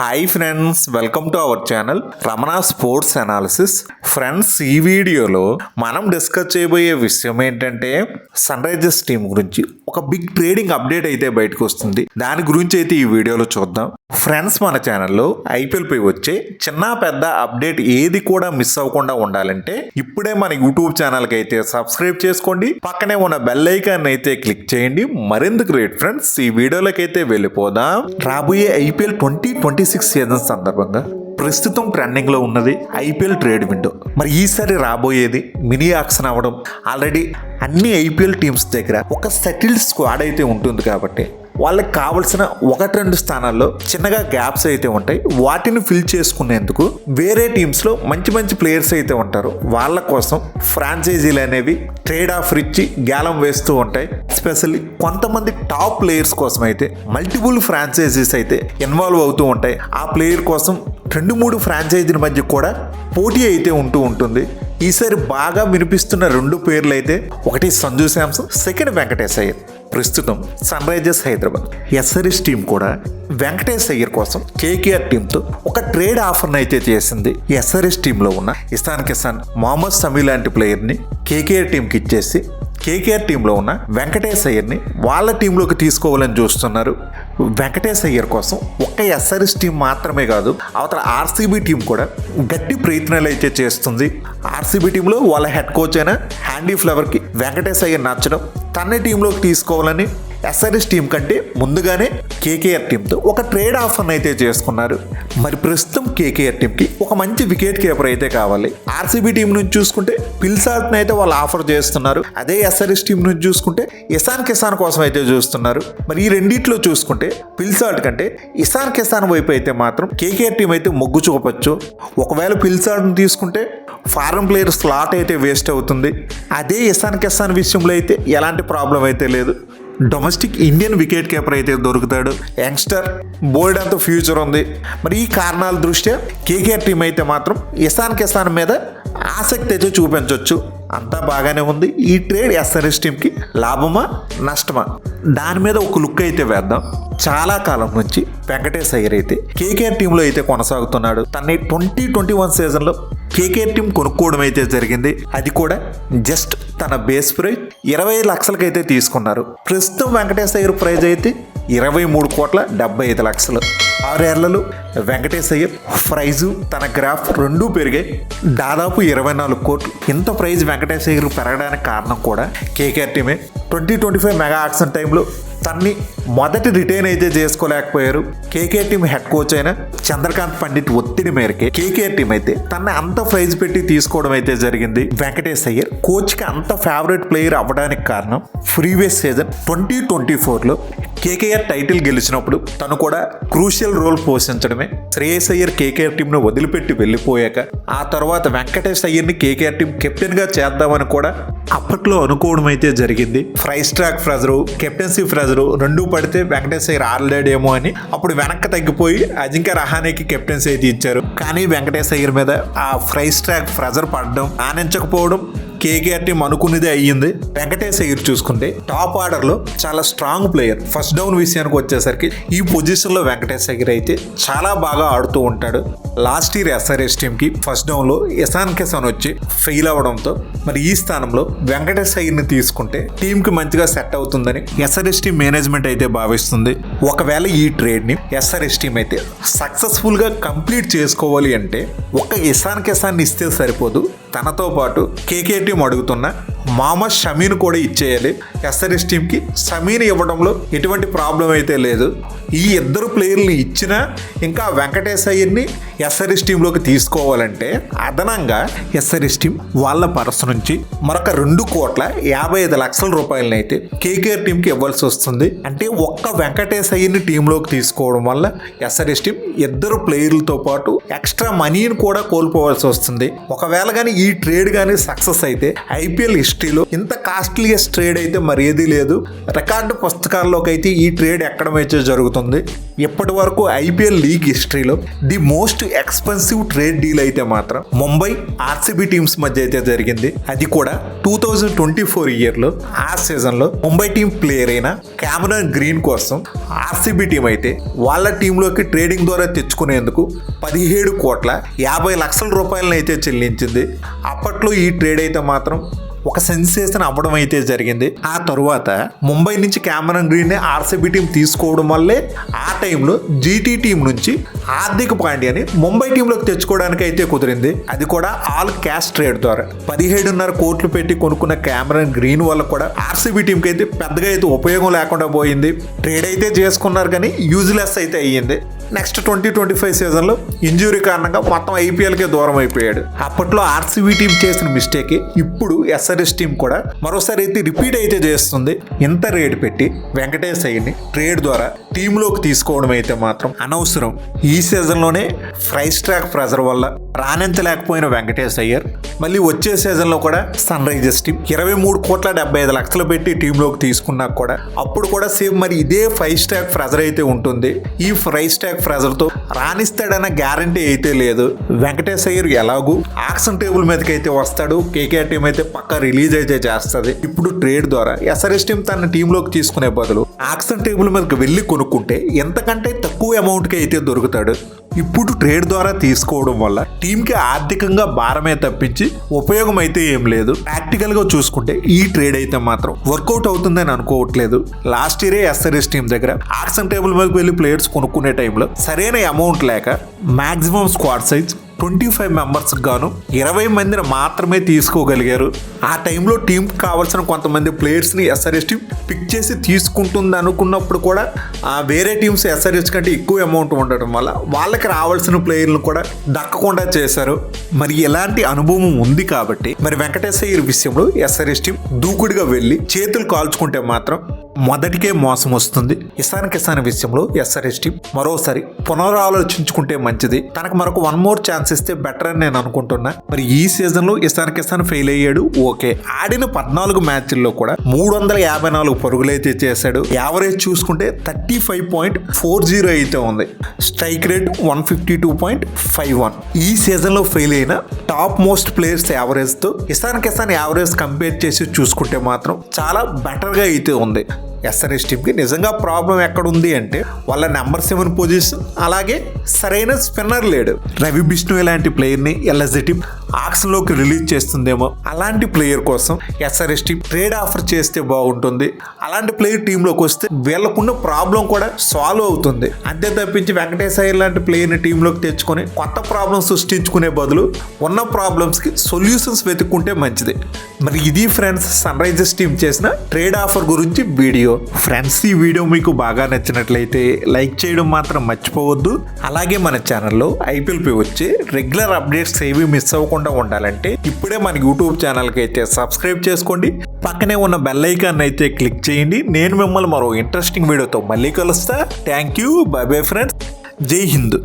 Hi friends, welcome to our channel Ramana sports analysis. Friends, ఈ వీడియోలో మనం డిస్కస్ చేయబోయే విషయం ఏంటంటే సన్ రైజర్స్ టీం గురించి ఒక బిగ్ ట్రేడింగ్ అప్డేట్ అయితే బయటకు వస్తుంది. దాని గురించి అయితే ఈ వీడియోలో చూద్దాం. ఫ్రెండ్స్, మన ఛానల్లో ఐపీఎల్ పై వచ్చే చిన్న పెద్ద అప్డేట్ ఏది కూడా మిస్ అవ్వకుండా ఉండాలంటే ఇప్పుడే మన యూట్యూబ్ ఛానల్కి అయితే సబ్స్క్రైబ్ చేసుకోండి, పక్కనే ఉన్న బెల్ ఐకాన్ అయితే క్లిక్ చేయండి. మరెందుకు రేట్ ఫ్రెండ్స్, ఈ వీడియోలోకి అయితే వెళ్ళిపోదాం. రాబోయే ఐపీఎల్ 2026 సీజన్ సందర్భంగా ప్రస్తుతం ట్రెండింగ్ లో ఉన్నది ఐపీఎల్ ట్రేడ్ విండో. మరి ఈసారి రాబోయేది మినీ ఆక్షన్ అవ్వడం, ఆల్రెడీ అన్ని ఐపీఎల్ టీమ్స్ దగ్గర ఒక సెటిల్డ్ స్క్వాడ్ అయితే ఉంటుంది కాబట్టి వాళ్ళకి కావలసిన 1-2 స్థానాల్లో చిన్నగా గ్యాప్స్ అయితే ఉంటాయి. వాటిని ఫిల్ చేసుకునేందుకు వేరే టీమ్స్లో మంచి మంచి ప్లేయర్స్ అయితే ఉంటారు. వాళ్ళ కోసం ఫ్రాంచైజీలు అనేవి ట్రేడ్ ఆఫర్ ఇచ్చి గ్యాలం వేస్తూ ఉంటాయి. ఎస్పెషల్లీ కొంతమంది టాప్ ప్లేయర్స్ కోసం అయితే మల్టిపుల్ ఫ్రాంచైజీస్ అయితే ఇన్వాల్వ్ అవుతూ ఉంటాయి. ఆ ప్లేయర్ కోసం 2-3 ఫ్రాంచైజీల మధ్య కూడా పోటీ అయితే ఉంటూ ఉంటుంది. ఈసారి బాగా వినిపిస్తున్న 2 పేర్లు అయితే, ఒకటి సంజు శాంసన్, సెకండ్ వెంకటేష్ అయ్యర్. ప్రస్తుతం Sunrisers Hyderabad SRS team కూడా వెంకటేష్ అయ్యర్ కోసం కేకేఆర్ టీంతో ఒక ట్రేడ్ ఆఫర్ని అయితే చేసింది. ఎస్ఆర్ఎస్ టీంలో ఉన్న ఇషాన్ కిసాన్, మొహమ్మద్ సమీ లాంటి ప్లేయర్ని కేకేఆర్ టీంకి ఇచ్చేసి కేకేఆర్ టీంలో ఉన్న వెంకటేష్ అయ్యర్ని వాళ్ళ టీంలోకి తీసుకోవాలని చూస్తున్నారు. వెంకటేష్ అయ్యర్ కోసం ఒక్క ఎస్ఆర్ఎస్ టీం మాత్రమే కాదు, అవతల ఆర్సీబీ టీం కూడా గట్టి ప్రయత్నాలు అయితే చేస్తుంది. ఆర్సీబీ టీంలో వాళ్ళ హెడ్ కోచ్ అయిన హ్యాండీ ఫ్లవర్కి వెంకటేష్ అయ్యర్ నచ్చడం, తన టీంలోకి తీసుకోవాలని ఎస్ఆర్ఎస్ టీం కంటే ముందుగానే కేకేఆర్ టీంతో ఒక ట్రేడ్ ఆఫర్ని అయితే చేసుకున్నారు. మరి ప్రస్తుతం కేకేఆర్ టీంకి ఒక మంచి వికెట్ కీపర్ అయితే కావాలి. ఆర్సీబీ టీం నుంచి చూసుకుంటే పిల్సాల్ట్ని అయితే వాళ్ళు ఆఫర్ చేస్తున్నారు. అదే ఎస్ఆర్ఎస్ టీం నుంచి చూసుకుంటే ఇషాన్ కిసాన్ కోసం అయితే చూస్తున్నారు. మరి ఈ రెండిట్లో చూసుకుంటే పిల్సాల్ట్ కంటే ఇషాన్ కిసాన్ వైపు అయితే మాత్రం కేకేఆర్ టీం అయితే మొగ్గు చూపొచ్చు. ఒకవేళ పిల్సాల్ట్ని తీసుకుంటే ఫారెన్ ప్లేయర్ స్లాట్ అయితే వేస్ట్ అవుతుంది. అదే ఇషాన్ కిసాన్ విషయంలో అయితే ఎలాంటి ప్రాబ్లం అయితే లేదు. డొమెస్టిక్ ఇండియన్ వికెట్ కీపర్ అయితే దొరుకుతాడు. యంగ్స్టర్, బోల్డ్ అంత ఫ్యూచర్ ఉంది. మరి ఈ కారణాల దృష్ట్యా కేకేఆర్ టీం అయితే మాత్రం ఇషాన్ కిసాన్ మీద ఆసక్తి అయితే చూపించవచ్చు. అంతా బాగానే ఉంది. ఈ ట్రేడ్ ఎస్ఆర్ఎస్ టీంకి లాభమా నష్టమా, దాని మీద ఒక లుక్ అయితే వేద్దాం. చాలా కాలం నుంచి వెంకటేష్ అయ్యర్ అయితే కేకేఆర్ టీంలో అయితే కొనసాగుతున్నాడు. తన 2021 సీజన్లో కేకేఆర్ టీం కొనుక్కోవడం అయితే జరిగింది. అది కూడా జస్ట్ తన బేస్ ప్రైజ్ 25 లక్షలకైతే తీసుకున్నారు. ప్రస్తుతం వెంకటేష్ అయ్యర్ ప్రైజ్ అయితే 23,75,00,000. 6 ఏళ్లలో వెంకటేష్ అయ్యర్ ప్రైజు, తన గ్రాఫ్ రెండూ పెరిగాయి. దాదాపు 24 కోట్లు. ఇంత ప్రైజ్ వెంకటేష్ అయ్యర్ పెరగడానికి కారణం కూడా కేకేఆర్ టీమే. 2025 మెగా ఆక్షన్ టైంలో తన్ని మొదటి రిటైన్ అయితే చేసుకోలేకపోయారు. కేకేఆర్ టీం హెడ్ కోచ్ అయిన చంద్రకాంత్ పండిట్ ఒత్తిడి మేరకే కేకేఆర్ టీం అయితే తన అంత ప్రైజ్ పెట్టి తీసుకోవడం అయితే జరిగింది. వెంకటేష్ అయ్యర్ కోచ్కి అంత ఫేవరెట్ ప్లేయర్ అవ్వడానికి కారణం ప్రీవియస్ సీజన్ 2024లో కేకేఆర్ టైటిల్ గెలిచినప్పుడు తను కూడా క్రూషియల్ రోల్ పోషించడమే. శ్రేయస్ అయ్యర్ కేకేఆర్ టీంను వదిలిపెట్టి వెళ్ళిపోయాక ఆ తర్వాత వెంకటేష్ అయ్యర్ని కేకేఆర్ టీం కెప్టెన్గా చేద్దామని కూడా అప్పట్లో అనుకోవడం అయితే జరిగింది. Price track pressure, captaincy pressure రెండూ పడితే వెంకటేష్ అయ్యర్ ఆడలేడేమో అని అప్పుడు వెనక్కి తగ్గిపోయి అజింక్య రహానేకి కెప్టెన్సీ అయితే ఇచ్చారు. కానీ వెంకటేష్ అయ్యర్ మీద ఆ ప్రైస్ ట్రాక్ ప్రెజర్ పడడం, ఆనించకపోవడం కేకేఆర్ టీం అనుకున్నదే అయ్యింది. వెంకటేష్ అయ్యర్ చూసుకుంటే టాప్ ఆర్డర్లో చాలా స్ట్రాంగ్ ప్లేయర్. ఫస్ట్ డౌన్ విషయానికి వచ్చేసరికి ఈ పొజిషన్లో వెంకటేష్ అయ్యర్ అయితే చాలా బాగా ఆడుతూ ఉంటాడు. లాస్ట్ ఇయర్ ఎస్ఆర్ఎస్ టీంకి ఫస్ట్ డౌన్లో ఇషాన్ కిసాన్ వచ్చి ఫెయిల్ అవ్వడంతో మరి ఈ స్థానంలో వెంకటేష్ అయ్యర్ని తీసుకుంటే టీంకి మంచిగా సెట్ అవుతుందని ఎస్ఆర్ఎస్ టీం మేనేజ్మెంట్ అయితే భావిస్తుంది. ఒకవేళ ఈ ట్రేడ్ని ఎస్ఆర్ఎస్ టీం అయితే సక్సెస్ఫుల్గా కంప్లీట్ చేసుకోవాలి అంటే ఒక ఇషాన్ కిసాన్ ఇస్తే సరిపోదు. తనతో పాటు కేకేఆర్ టీం అడుగుతున్న మొహమ్మద్ షమీని కూడా ఇచ్చేయాలి. ఎస్ఆర్ఎస్ టీంకి షమీని ఇవ్వడంలో ఎటువంటి ప్రాబ్లం అయితే లేదు. ఈ ఇద్దరు ప్లేయర్ని ఇచ్చినా ఇంకా వెంకటేష్ అయ్యర్ని ఎస్ఆర్ఎస్ టీంలోకి తీసుకోవాలంటే అదనంగా ఎస్ఆర్ఎస్ టీం వాళ్ళ పర్స్ నుంచి మరొక 2,55,00,000 రూపాయలని అయితే కేకేఆర్ టీంకి ఇవ్వాల్సి వస్తుంది. అంటే ఒక్క వెంకటేష్ అయ్యర్ని టీంలోకి తీసుకోవడం వల్ల ఎస్ఆర్ఎస్ టీం ఇద్దరు ప్లేయర్లతో పాటు ఎక్స్ట్రా మనీని కూడా కోల్పోవాల్సి వస్తుంది. ఒకవేళ కానీ ఈ ట్రేడ్ కానీ సక్సెస్ అయితే ఐపీఎల్ హిస్టరీలో ఇంత కాస్ట్లీయెస్ట్ ట్రేడ్ అయితే మరేది లేదు. రికార్డు పుస్తకాల్లోకి అయితే ఈ ట్రేడ్ ఎక్కడమైతే జరుగుతుంది. ఇప్పటి వరకు ఐపీఎల్ లీగ్ హిస్టరీలో the most expensive trade deal అయితే మాత్రం ముంబై ఆర్సీబీ టీమ్స్ మధ్య అయితే జరిగింది. అది కూడా 2024 ఇయర్లో. ఆ సీజన్లో ముంబై టీం ప్లేయర్ అయిన క్యామరన్ గ్రీన్ కోసం ఆర్సీబీ టీం అయితే వాళ్ళ టీంలోకి ట్రేడింగ్ ద్వారా తెచ్చుకునేందుకు 17,50,00,000 రూపాయలను అయితే చెల్లించింది. అప్పట్లో ఈ ట్రేడ్ అయితే మాత్రం ఒక సెన్సేషన్ అవ్వడం అయితే జరిగింది. ఆ తరువాత ముంబై నుంచి క్యామరన్ గ్రీన్ ఆర్సీబీ టీం తీసుకోవడం వల్లే ఆ టైంలో జీటీ టీం నుంచి హార్దిక్ పాండ్యాని ముంబై టీంలోకి తెచ్చుకోవడానికి అయితే కుదిరింది. అది కూడా ఆల్ క్యాష్ ట్రేడ్ ద్వారా 17.5 కోట్లు పెట్టి కొనుక్కున్న క్యామరన్ గ్రీన్ వల్ల కూడా ఆర్సీబీ టీంకి అయితే పెద్దగా అయితే ఉపయోగం లేకుండా పోయింది. ట్రేడ్ అయితే చేసుకున్నారు కానీ యూజ్లెస్ అయితే అయ్యింది. నెక్స్ట్ 2025 సీజన్లో ఇంజురీ కారణంగా మొత్తం ఐపీఎల్కే దూరం అయిపోయాడు. అప్పట్లో ఆర్సీబీ టీం చేసిన మిస్టేక్ ఇప్పుడు ఎస్ఆర్ఎస్ టీం కూడా మరోసారి అయితే రిపీట్ అయితే చేస్తుంది. ఇంత రేట్ పెట్టి వెంకటేష్ అయ్యని ట్రేడ్ ద్వారా టీంలోకి తీసుకోవడం అయితే మాత్రం అనవసరం. ఈ సీజన్లోనే ప్రైస్ ట్రాక్ ప్రెజర్ వల్ల రాణించలేకపోయిన వెంకటేష్ అయ్యర్ మళ్ళీ వచ్చే సీజన్లో కూడా సన్ రైజర్స్ టీం 23,75,00,000 పెట్టి టీంలోకి తీసుకున్నా కూడా అప్పుడు కూడా సేమ్ మరి ఇదే ప్రైస్ ట్రాక్ ప్రెజర్ అయితే ఉంటుంది. ఈ ప్రైస్ ట్రాక్ ప్రెజర్తో రాణిస్తాడన్న గ్యారంటీ అయితే లేదు. వెంకటేష్ అయ్యర్ ఎలాగూ ఆక్షన్ టేబుల్ మీదకి అయితే వస్తాడు. కేకేఆర్ టీం అయితే పక్కా రిలీజ్ అయితే చేస్తుంది. ఇప్పుడు ట్రేడ్ ద్వారా ఎస్ఆర్ఎస్ టీం తన టీంలోకి తీసుకునే బదులు ఆక్షన్ టేబుల్ మీదకి వెళ్ళి కొనుక్కుంటే ఎంతకంటే తక్కువ అమౌంట్కి అయితే దొరుకుతాడు. ఇప్పుడు ట్రేడ్ ద్వారా తీసుకోవడం వల్ల టీంకి ఆర్థికంగా భారమే తప్పించి ఉపయోగం అయితే ఏం లేదు. ప్రాక్టికల్ గా చూసుకుంటే ఈ ట్రేడ్ అయితే మాత్రం వర్కౌట్ అవుతుందని అనుకోవట్లేదు. లాస్ట్ ఇయరే ఎస్ఆర్ఎస్ టీం దగ్గర ఆక్షన్ టేబుల్ మీదకి వెళ్ళి ప్లేయర్స్ కొనుక్కునే టైంలో సరైన అమౌంట్ లేక మాక్సిమం స్క్వాడ్ సైజ్ 25 మెంబర్స్ గాను 20 మందిని మాత్రమే తీసుకోగలిగారు. ఆ టైంలో టీంకి కావాల్సిన కొంతమంది ప్లేయర్స్ని ఎస్ఆర్ఎస్ టీం పిక్ చేసి తీసుకుంటుంది అనుకున్నప్పుడు కూడా వేరే టీమ్స్ ఎస్ఆర్ఎస్ కంటే ఎక్కువ అమౌంట్ ఉండటం వల్ల వాళ్ళకి రావాల్సిన ప్లేయర్లను కూడా దక్కకుండా చేశారు. మరి ఎలాంటి అనుభవం ఉంది కాబట్టి మరి వెంకటేష్ అయ్యర్ విషయంలో ఎస్ఆర్ఎస్ టీం దూకుడుగా వెళ్ళి చేతులు కాల్చుకుంటే మాత్రం మొదటికే మోసం వస్తుంది. ఇషాన్ కిసాన్ విషయంలో ఎస్ఆర్ఎస్ టీం మరోసారి పునరాలోచించుకుంటే మంచిది. తనకు మరొక 1 more ఛాన్స్ ఇస్తే బెటర్ అని నేను అనుకుంటున్నా. మరి ఈ సీజన్ లో ఇషాన్ కిసాన్ ఫెయిల్ అయ్యాడు. ఓకే, ఆడిన 14 మ్యాచ్ల్లో కూడా 354 పరుగులైతే చేశాడు. యావరేజ్ చూసుకుంటే 35.40 అయితే ఉంది. Strike rate 152.51. ఈ సీజన్ లో ఫెయిల్ అయిన టాప్ మోస్ట్ ప్లేయర్స్ యావరేజ్ తో ఇషాన్ కిసాన్ యావరేజ్ కంపేర్ చేసి చూసుకుంటే మాత్రం చాలా బెటర్ గా అయితే ఉంది. ఎస్ఆర్ఎస్ టీంకి నిజంగా ప్రాబ్లం ఎక్కడుంది అంటే వాళ్ళ నెంబర్ 7 పొజిషన్, అలాగే సరైన స్పిన్నర్ లేడు. రవి బిష్ణోయ్ లాంటి ప్లేయర్ని ఎల్ఎస్జీ టీం ఆక్షన్లోకి రిలీజ్ చేస్తుందేమో. అలాంటి ప్లేయర్ కోసం ఎస్ఆర్ఎస్ టీం ట్రేడ్ ఆఫర్ చేస్తే బాగుంటుంది. అలాంటి ప్లేయర్ టీంలోకి వస్తే వీళ్ళకున్న ప్రాబ్లం కూడా సాల్వ్ అవుతుంది. అంతే తప్పించి వెంకటేష్ అయ్యర్ లాంటి ప్లేయర్ని టీంలోకి తెచ్చుకొని కొత్త ప్రాబ్లమ్స్ సృష్టించుకునే బదులు ఉన్న ప్రాబ్లమ్స్కి సొల్యూషన్స్ వెతుక్కుంటే మంచిది. మరి ఇది ఫ్రెండ్స్ సన్ రైజర్స్ టీం చేసిన ట్రేడ్ ఆఫర్ గురించి వీడియో. ఫ్రెండ్స్, ఈ వీడియో మీకు బాగా నచ్చినట్లయితే లైక్ చేయడం మాత్రం మర్చిపోవద్దు. అలాగే మన ఛానల్లో ఐపీఎల్పై వచ్చే రెగ్యులర్ అప్డేట్స్ ఏవి మిస్ అవ్వకుండా ఉండాలంటే ఇప్పుడే మన యూట్యూబ్ ఛానల్కి అయితే సబ్స్క్రైబ్ చేసుకోండి. పక్కనే ఉన్న బెల్ ఐకాన్ అయితే క్లిక్ చేయండి. నేను మిమ్మల్ని మరో ఇంట్రెస్టింగ్ వీడియోతో మళ్ళీ కలుస్తా. Thank you. By bye friends. జై హింద్.